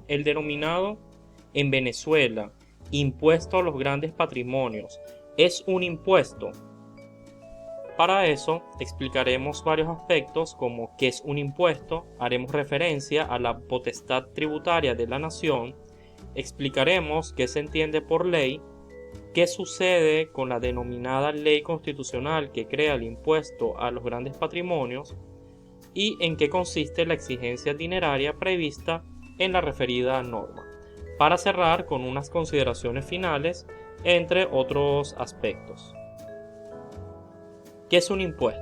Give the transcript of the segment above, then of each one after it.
el denominado en Venezuela impuesto a los grandes patrimonios es un impuesto. Para eso explicaremos varios aspectos como qué es un impuesto, haremos referencia a la potestad tributaria de la nación, explicaremos qué se entiende por ley, qué sucede con la denominada ley constitucional que crea el impuesto a los grandes patrimonios y en qué consiste la exigencia dineraria prevista en la referida norma, para cerrar con unas consideraciones finales, entre otros aspectos. ¿Qué es un impuesto?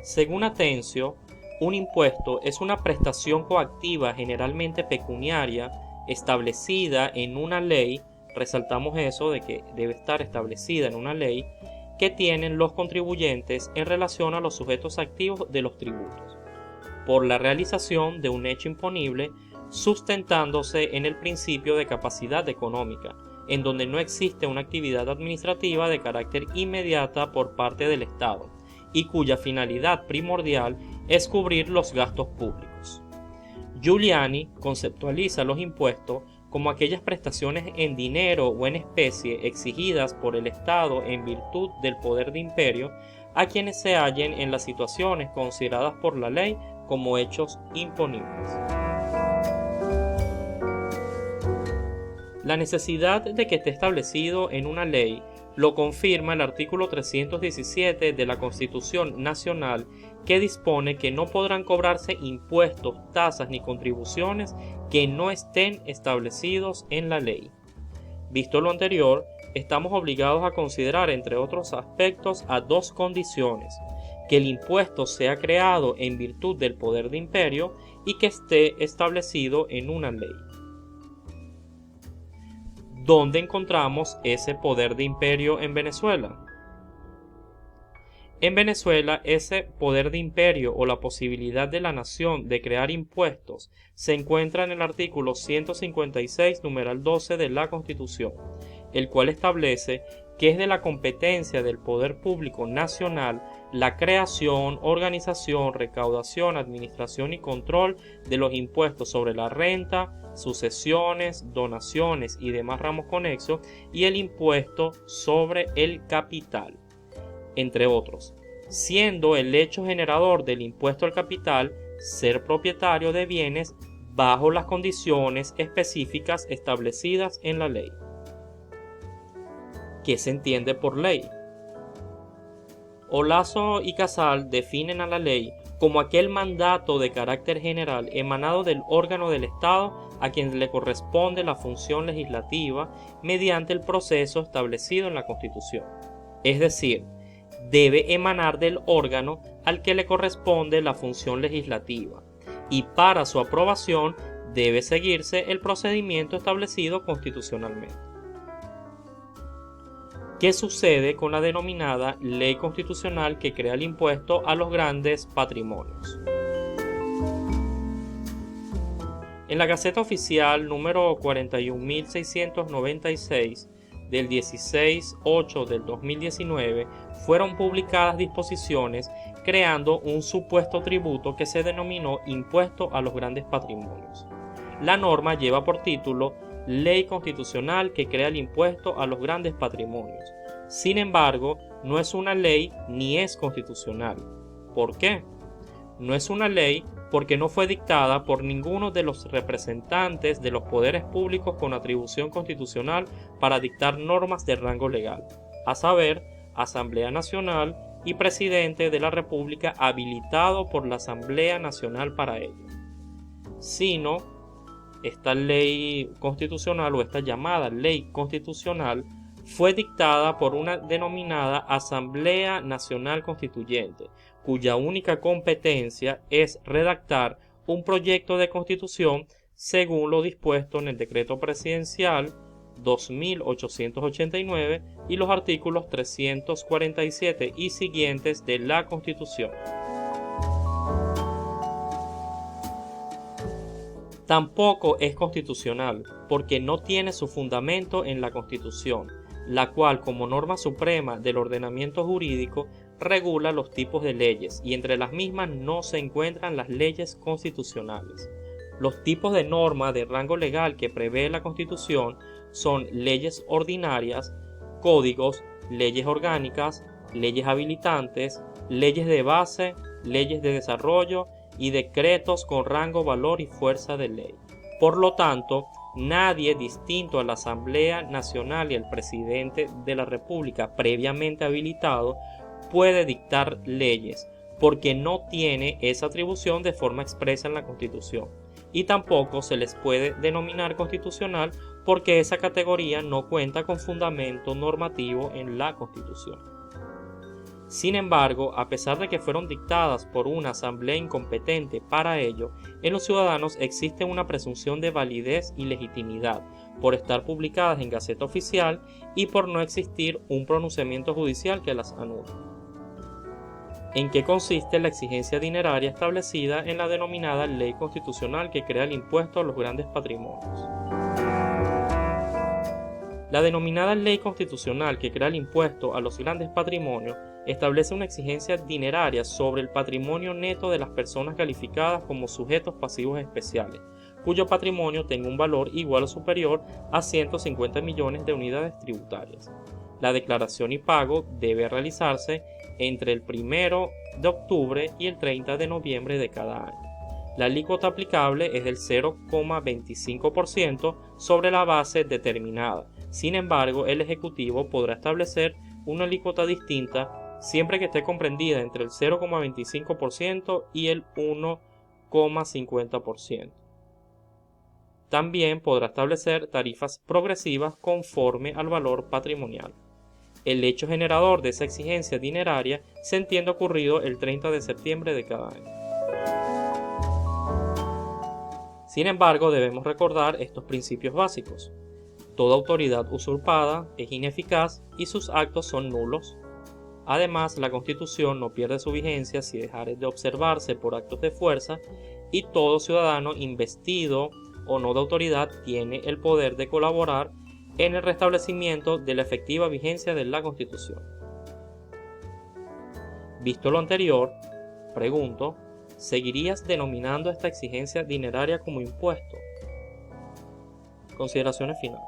Según Atencio, un impuesto es una prestación coactiva generalmente pecuniaria establecida en una ley, resaltamos eso de que debe estar establecida en una ley, que tienen los contribuyentes en relación a los sujetos activos de los tributos, por la realización de un hecho imponible sustentándose en el principio de capacidad económica, en donde no existe una actividad administrativa de carácter inmediata por parte del Estado, y cuya finalidad primordial es cubrir los gastos públicos. Giuliani conceptualiza los impuestos como aquellas prestaciones en dinero o en especie exigidas por el Estado en virtud del poder de imperio a quienes se hallen en las situaciones consideradas por la ley como hechos imponibles. La necesidad de que esté establecido en una ley lo confirma el artículo 317 de la Constitución Nacional, que dispone que no podrán cobrarse impuestos, tasas ni contribuciones que no estén establecidos en la ley. Visto lo anterior, estamos obligados a considerar, entre otros aspectos, a dos condiciones: que el impuesto sea creado en virtud del poder de imperio y que esté establecido en una ley. ¿Dónde encontramos ese poder de imperio en Venezuela? En Venezuela, ese poder de imperio o la posibilidad de la nación de crear impuestos se encuentra en el artículo 156, numeral 12 de la Constitución, el cual establece que es de la competencia del poder público nacional la creación, organización, recaudación, administración y control de los impuestos sobre la renta, sucesiones, donaciones y demás ramos conexos, y el impuesto sobre el capital, entre otros, siendo el hecho generador del impuesto al capital ser propietario de bienes bajo las condiciones específicas establecidas en la ley. ¿Qué se entiende por ley? Olazo y Casal definen a la ley como aquel mandato de carácter general emanado del órgano del Estado a quien le corresponde la función legislativa mediante el proceso establecido en la Constitución. Es decir, debe emanar del órgano al que le corresponde la función legislativa, y para su aprobación debe seguirse el procedimiento establecido constitucionalmente. ¿Qué sucede con la denominada ley constitucional que crea el impuesto a los grandes patrimonios? En la Gaceta Oficial número 41.696 del 16/8 del 2019 fueron publicadas disposiciones creando un supuesto tributo que se denominó Impuesto a los Grandes Patrimonios. La norma lleva por título Ley Constitucional que crea el impuesto a los grandes patrimonios. Sin embargo, no es una ley ni es constitucional. ¿Por qué? No es una ley porque no fue dictada por ninguno de los representantes de los poderes públicos con atribución constitucional para dictar normas de rango legal, a saber, Asamblea Nacional y Presidente de la República habilitado por la Asamblea Nacional para ello, sino esta ley constitucional o esta llamada ley constitucional fue dictada por una denominada Asamblea Nacional Constituyente, cuya única competencia es redactar un proyecto de constitución según lo dispuesto en el Decreto Presidencial 2889 y los artículos 347 y siguientes de la Constitución. Tampoco es constitucional, porque no tiene su fundamento en la Constitución, la cual, como norma suprema del ordenamiento jurídico, regula los tipos de leyes, y entre las mismas no se encuentran las leyes constitucionales. Los tipos de norma de rango legal que prevé la Constitución son leyes ordinarias, códigos, leyes orgánicas, leyes habilitantes, leyes de base, leyes de desarrollo y decretos con rango, valor y fuerza de ley. Por lo tanto, nadie distinto a la Asamblea Nacional y al presidente de la República previamente habilitado puede dictar leyes, porque no tiene esa atribución de forma expresa en la Constitución, y tampoco se les puede denominar constitucional porque esa categoría no cuenta con fundamento normativo en la Constitución. Sin embargo, a pesar de que fueron dictadas por una asamblea incompetente para ello, en los ciudadanos existe una presunción de validez y legitimidad por estar publicadas en Gaceta Oficial y por no existir un pronunciamiento judicial que las anule. ¿En qué consiste la exigencia dineraria establecida en la denominada Ley Constitucional que crea el impuesto a los grandes patrimonios? La denominada Ley Constitucional que crea el impuesto a los grandes patrimonios establece una exigencia dineraria sobre el patrimonio neto de las personas calificadas como sujetos pasivos especiales, cuyo patrimonio tenga un valor igual o superior a 150 millones de unidades tributarias. La declaración y pago debe realizarse entre el 1 de octubre y el 30 de noviembre de cada año. La alícuota aplicable es del 0,25% sobre la base determinada. Sin embargo, el Ejecutivo podrá establecer una alícuota distinta siempre que esté comprendida entre el 0,25% y el 1,50%. También podrá establecer tarifas progresivas conforme al valor patrimonial. El hecho generador de esa exigencia dineraria se entiende ocurrido el 30 de septiembre de cada año. Sin embargo, debemos recordar estos principios básicos. Toda autoridad usurpada es ineficaz y sus actos son nulos. Además, la Constitución no pierde su vigencia si dejare de observarse por actos de fuerza, y todo ciudadano investido o no de autoridad tiene el poder de colaborar en el restablecimiento de la efectiva vigencia de la Constitución. Visto lo anterior, pregunto, ¿seguirías denominando esta exigencia dineraria como impuesto? Consideraciones finales.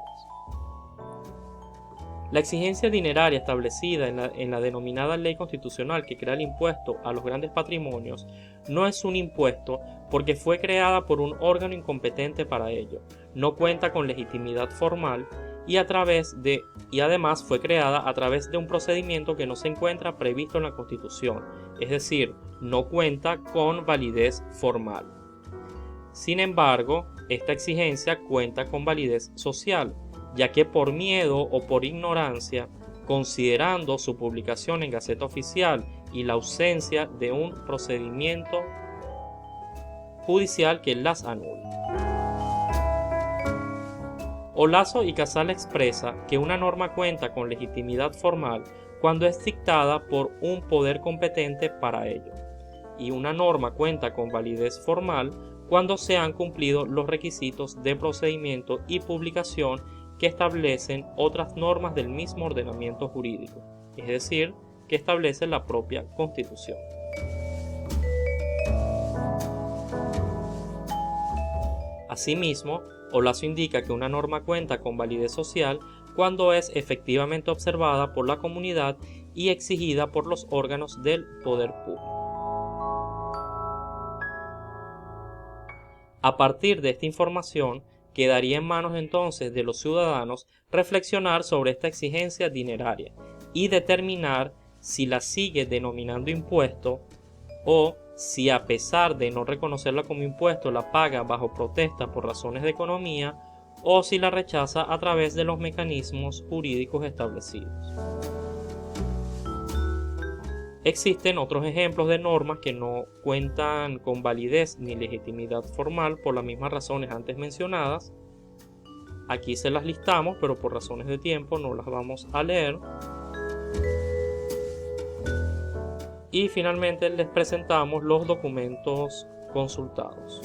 La exigencia dineraria establecida en la denominada Ley Constitucional que crea el impuesto a los grandes patrimonios no es un impuesto porque fue creada por un órgano incompetente para ello, no cuenta con legitimidad formal y además fue creada a través de un procedimiento que no se encuentra previsto en la Constitución, es decir, no cuenta con validez formal. Sin embargo, esta exigencia cuenta con validez social, ya que por miedo o por ignorancia, considerando su publicación en Gaceta Oficial y la ausencia de un procedimiento judicial que las anule. Olazo y Casal expresa que una norma cuenta con legitimidad formal cuando es dictada por un poder competente para ello, y una norma cuenta con validez formal cuando se han cumplido los requisitos de procedimiento y publicación que establecen otras normas del mismo ordenamiento jurídico, es decir, que establece la propia Constitución. Asimismo, Olazo indica que una norma cuenta con validez social cuando es efectivamente observada por la comunidad y exigida por los órganos del poder público. A partir de esta información, quedaría en manos entonces de los ciudadanos reflexionar sobre esta exigencia dineraria y determinar si la sigue denominando impuesto o si a pesar de no reconocerla como impuesto la paga bajo protesta por razones de economía o si la rechaza a través de los mecanismos jurídicos establecidos. Existen otros ejemplos de normas que no cuentan con validez ni legitimidad formal por las mismas razones antes mencionadas. Aquí se las listamos, pero por razones de tiempo no las vamos a leer. Y finalmente les presentamos los documentos consultados.